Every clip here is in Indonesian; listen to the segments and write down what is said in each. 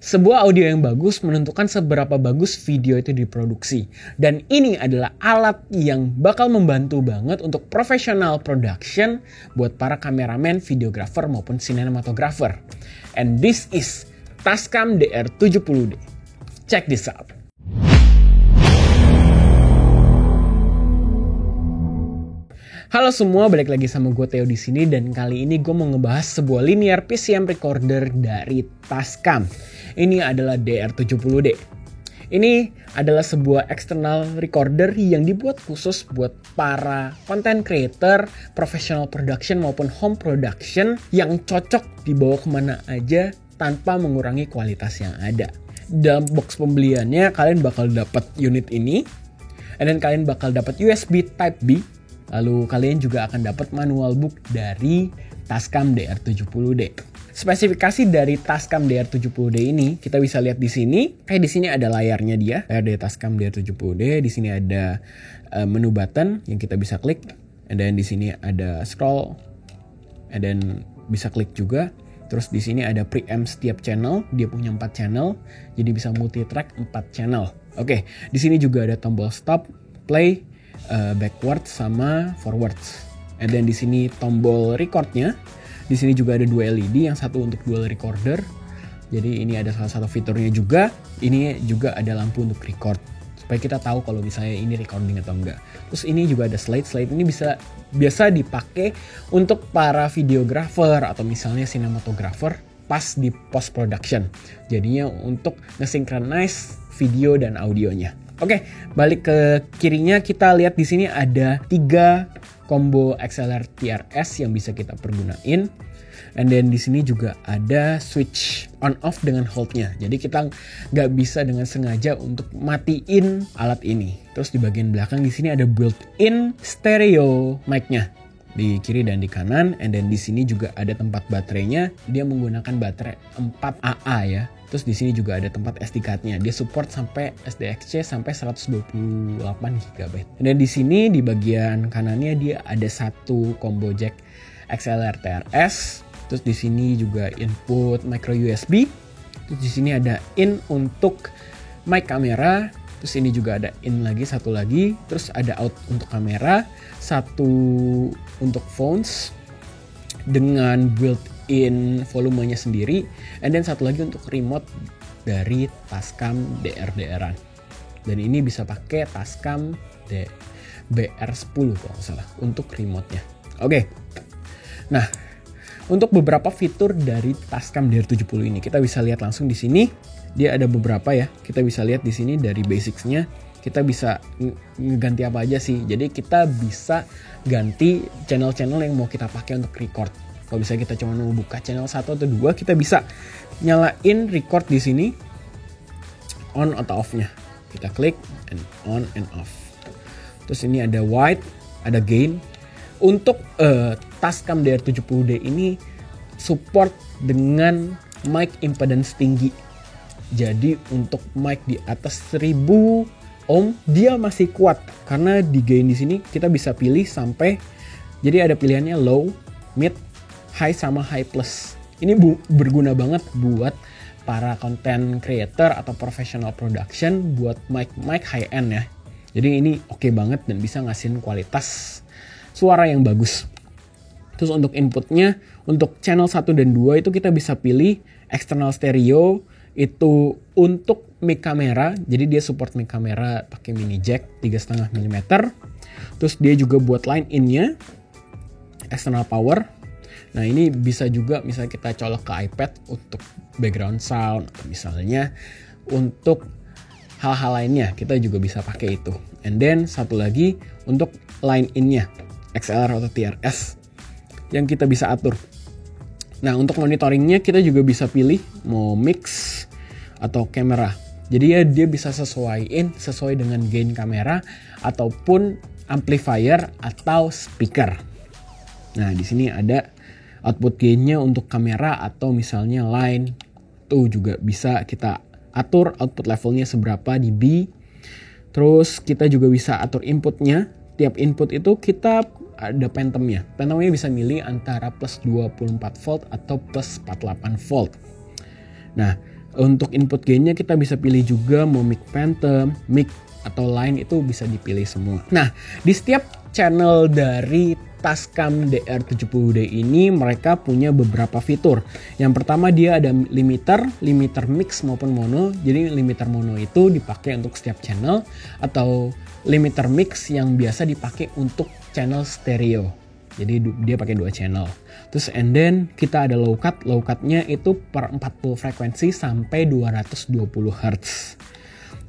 Sebuah audio yang bagus menentukan seberapa bagus video itu diproduksi. Dan ini adalah alat yang bakal membantu banget untuk professional production buat para kameramen, videographer maupun cinematographer. And this is Tascam DR70D. Check this out. Halo semua, balik lagi sama gue Theo di sini dan kali ini gue mau ngebahas sebuah linear PCM recorder dari Tascam. Ini adalah DR70D. Ini adalah sebuah external recorder yang dibuat khusus buat para content creator, professional production maupun home production yang cocok dibawa kemana aja tanpa mengurangi kualitas yang ada. Dalam box pembeliannya kalian bakal dapat unit ini, dan kalian bakal dapat USB Type B. Lalu kalian juga akan dapat manual book dari Tascam DR70D. Spesifikasi dari Tascam DR70D ini kita bisa lihat di sini. Kayak di sini ada layarnya dia, layar dari Tascam DR70D. Di sini ada menu button yang kita bisa klik. Dan di sini ada scroll. Dan bisa klik juga. Terus di sini ada preamp setiap channel. Dia punya 4 channel. Jadi bisa multi track 4 channel. Oke, di sini juga ada tombol stop, play, backward sama forwards. Dan di sini tombol recordnya. Di sini juga ada 2 LED, yang satu untuk dual recorder. Jadi ini ada salah satu fiturnya juga. Ini juga ada lampu untuk record supaya kita tahu kalau misalnya ini recording atau enggak. Terus ini juga ada slide ini biasa dipakai untuk para videographer atau misalnya cinematographer pas di post production. Jadinya untuk nge-synchronize video dan audionya. Oke, balik ke kirinya kita lihat di sini ada 3 combo XLR TRS yang bisa kita pergunain. And then di sini juga ada switch on off dengan hold-nya. Jadi kita nggak bisa dengan sengaja untuk matiin alat ini. Terus di bagian belakang di sini ada built-in stereo mic-nya di kiri dan di kanan. And then di sini juga ada tempat baterainya. Dia menggunakan baterai 4 AA ya. Terus di sini juga ada tempat SD card-nya. Dia support sampai SDXC sampai 128 GB. Dan di sini di bagian kanannya dia ada satu combo jack XLR TRS. Terus di sini juga input micro USB. Terus di sini ada in untuk mic kamera. Terus ini juga ada in lagi, satu lagi. Terus ada out untuk kamera, satu untuk phones dengan built-in volumenya sendiri, and then satu lagi untuk remote dari Tascam DR-an. Dan ini bisa pakai Tascam BR10 kalau nggak salah untuk remote-nya. Oke. Nah, untuk beberapa fitur dari Tascam DR70 ini kita bisa lihat langsung di sini. Dia ada beberapa ya. Kita bisa lihat di sini dari basics-nya. Kita bisa ngeganti apa aja sih. Jadi kita bisa ganti channel-channel yang mau kita pakai untuk record. Kalau misalnya kita cuma mau buka channel 1 atau 2, kita bisa nyalain record di sini on atau off-nya. Kita klik and on and off. Terus ini ada wide, ada gain. Untuk Tascam DR70D ini support dengan mic impedance tinggi. Jadi untuk mic di atas 1000 ohm dia masih kuat karena di gain di sini kita bisa pilih sampai, jadi ada pilihannya low, mid, high sama high plus. Ini berguna banget buat para content creator atau professional production buat mic high end ya. Jadi ini oke banget dan bisa ngasihin kualitas suara yang bagus. Terus untuk inputnya, untuk channel 1 dan 2 itu kita bisa pilih external stereo. Itu untuk mic kamera, jadi dia support mic kamera pakai mini jack 3,5 mm. Terus dia juga buat line in-nya, external power. Nah ini bisa juga misalnya kita colok ke iPad untuk background sound, atau misalnya untuk hal-hal lainnya kita juga bisa pakai itu. And then satu lagi untuk line in-nya, XLR atau TRS yang kita bisa atur. Nah untuk monitoringnya kita juga bisa pilih mau mix atau kamera. Jadi ya dia bisa sesuai dengan gain kamera ataupun amplifier atau speaker. Nah di sini ada output gainnya untuk kamera atau misalnya line. Tuh juga bisa kita atur output levelnya seberapa dB. Terus kita juga bisa atur inputnya. Tiap input itu kita ada phantomnya. Phantomnya bisa milih antara plus 24 volt atau plus 48 volt. Nah, Untuk input gainnya kita bisa pilih juga mau mic phantom, mic atau line, itu bisa dipilih semua. Nah, di setiap channel dari Tascam DR70D ini mereka punya beberapa fitur. Yang pertama dia ada limiter mix maupun mono. Jadi limiter mono itu dipakai untuk setiap channel, atau limiter mix yang biasa dipakai untuk channel stereo. Jadi dia pakai 2 channel. Terus and then kita ada low cut. Low cutnya itu per 40 frekuensi sampai 220 Hz.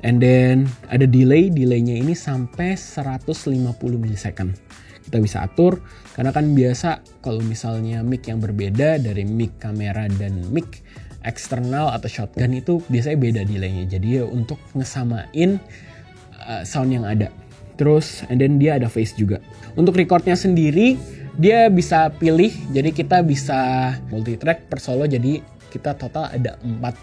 And then ada delaynya ini sampai 150 milisecond. Kita bisa atur, karena kan biasa kalau misalnya mic yang berbeda dari mic kamera dan mic eksternal atau shotgun itu biasanya beda delaynya. Jadi ya untuk ngesamain sound yang ada. Terus and then dia ada phase juga. Untuk recordnya sendiri dia bisa pilih, jadi kita bisa multi track per solo, jadi kita total ada 4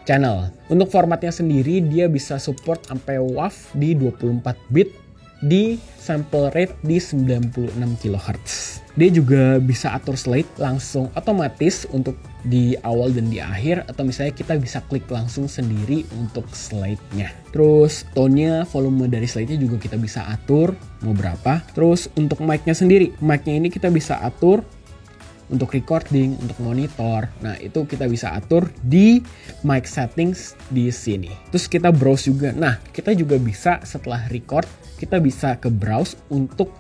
channel. Untuk formatnya sendiri dia bisa support sampai WAV di 24 bit di sample rate di 96 kHz. Dia juga bisa atur slide langsung otomatis untuk di awal dan di akhir, atau misalnya kita bisa klik langsung sendiri untuk slide-nya. Terus tone-nya, volume dari slide-nya juga kita bisa atur mau berapa. Terus untuk mic-nya sendiri, mic-nya ini kita bisa atur untuk recording, untuk monitor. Nah, itu kita bisa atur di mic settings di sini. Terus kita browse juga. Nah, kita juga bisa setelah record, kita bisa ke browse untuk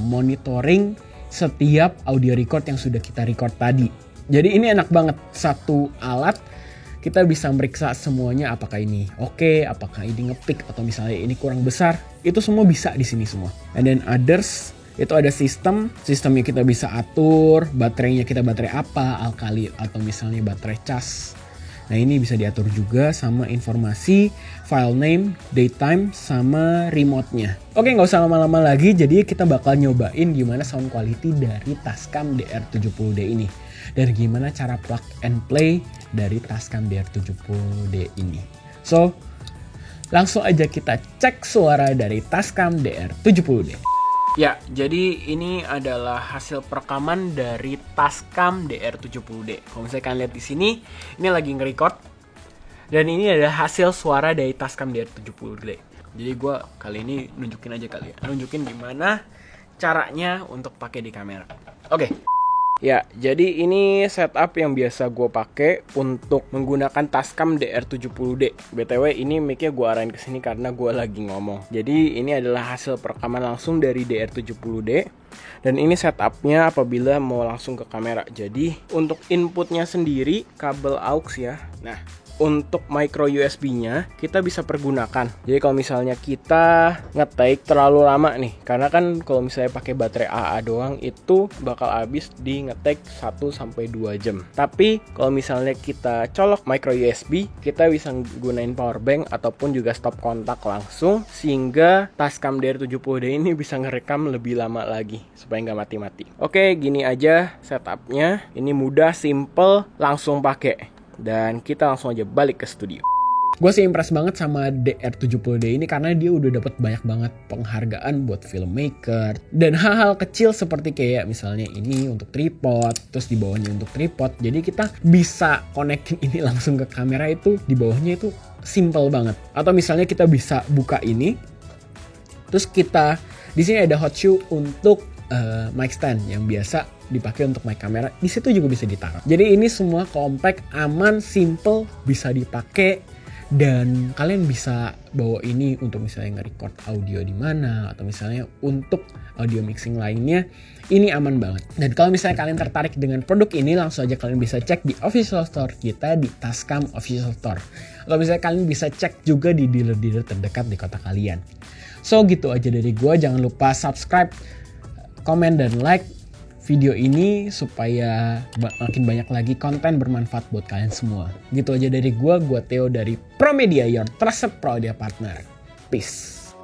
monitoring setiap audio record yang sudah kita record tadi. Jadi ini enak banget, satu alat kita bisa meriksa semuanya, apakah ini oke, apakah ini ngepick, atau misalnya ini kurang besar. Itu semua bisa di sini semua. And then others, itu ada sistemnya kita bisa atur, baterainya kita baterai apa, alkali atau misalnya baterai cas. Nah, ini bisa diatur juga sama informasi file name, datetime, sama remote-nya. Oke, nggak usah lama-lama lagi, jadi kita bakal nyobain gimana sound quality dari Tascam DR70D ini. Dan gimana cara plug and play dari Tascam DR70D ini. So, langsung aja kita cek suara dari Tascam DR70D. Ya, jadi ini adalah hasil perekaman dari Tascam DR70D. Kalau misalnya kalian lihat di sini, ini lagi nge-record. Dan ini adalah hasil suara dari Tascam DR70D. Jadi gue kali ini nunjukin aja kali ya. Nunjukin gimana caranya untuk pakai di kamera. Oke. Ya, jadi ini setup yang biasa gue pakai untuk menggunakan Tascam DR70D. BTW ini mic-nya gue arahin ke sini karena gue lagi ngomong. Jadi ini adalah hasil perekaman langsung dari DR70D. Dan ini setupnya apabila mau langsung ke kamera. Jadi untuk inputnya sendiri kabel aux ya. Nah, untuk micro USB-nya kita bisa pergunakan. Jadi kalau misalnya kita nge-take terlalu lama nih, karena kan kalau misalnya pakai baterai AA doang itu bakal habis di nge-take 1-2 jam. Tapi kalau misalnya kita colok micro USB, kita bisa gunain power bank ataupun juga stop kontak langsung, sehingga Tascam DR70D ini bisa ngerekam lebih lama lagi supaya nggak mati-mati. Oke, gini aja setupnya. Ini mudah, simple, langsung pakai. Dan kita langsung aja balik ke studio. Gue sih impress banget sama DR70D ini karena dia udah dapet banyak banget penghargaan buat filmmaker. Dan hal-hal kecil seperti kayak misalnya ini untuk tripod, terus di bawahnya untuk tripod. Jadi kita bisa konekin ini langsung ke kamera, itu di bawahnya itu simple banget. Atau misalnya kita bisa buka ini, terus kita di sini ada hot shoe untuk mic stand yang biasa dipakai untuk mic kamera. Di situ juga bisa ditaruh. Jadi ini semua compact, aman, simple, bisa dipakai, dan kalian bisa bawa ini untuk misalnya nge-record audio di mana, atau misalnya untuk audio mixing lainnya. Ini aman banget. Dan kalau misalnya kalian tertarik dengan produk ini, langsung aja kalian bisa cek di official store kita di Tascam Official Store. Atau misalnya kalian bisa cek juga di dealer-dealer terdekat di kota kalian. So gitu aja dari gue. Jangan lupa subscribe, komen, dan like video ini supaya makin banyak lagi konten bermanfaat buat kalian semua. Gitu aja dari gue Theo dari Promedia, your trusted Pro Audio partner. Peace.